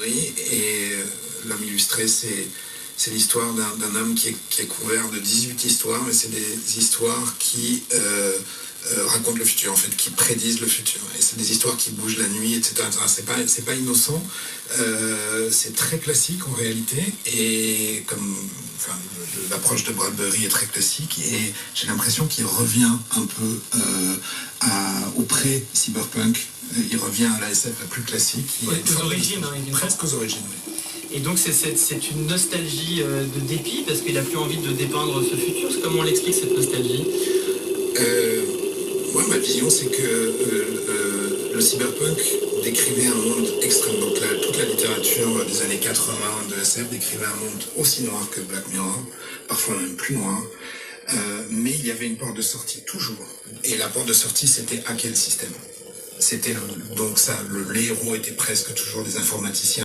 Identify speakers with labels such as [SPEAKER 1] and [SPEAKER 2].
[SPEAKER 1] Bradbury, et L'homme illustré, c'est l'histoire d'un homme qui est couvert de 18 histoires, mais c'est des histoires qui racontent le futur, en fait, qui prédisent le futur. Et c'est des histoires qui bougent la nuit, etc. C'est pas innocent, c'est très classique en réalité, et l'approche de Bradbury est très classique, et j'ai l'impression qu'il revient un peu au pré-cyberpunk, il revient à la SF la plus classique.
[SPEAKER 2] Aux origines,
[SPEAKER 1] presque aux origines, oui.
[SPEAKER 2] Et donc c'est une nostalgie de dépit, parce qu'il n'a plus envie de dépeindre ce futur. Comment on l'explique, cette nostalgie?
[SPEAKER 1] Moi, ma vision, c'est que le cyberpunk décrivait un monde extrêmement clair. Toute la littérature des années 80 de SF décrivait un monde aussi noir que Black Mirror, parfois même plus noir. Mais il y avait une porte de sortie, toujours. Et la porte de sortie, c'était hacker le système. Donc les héros étaient presque toujours des informaticiens.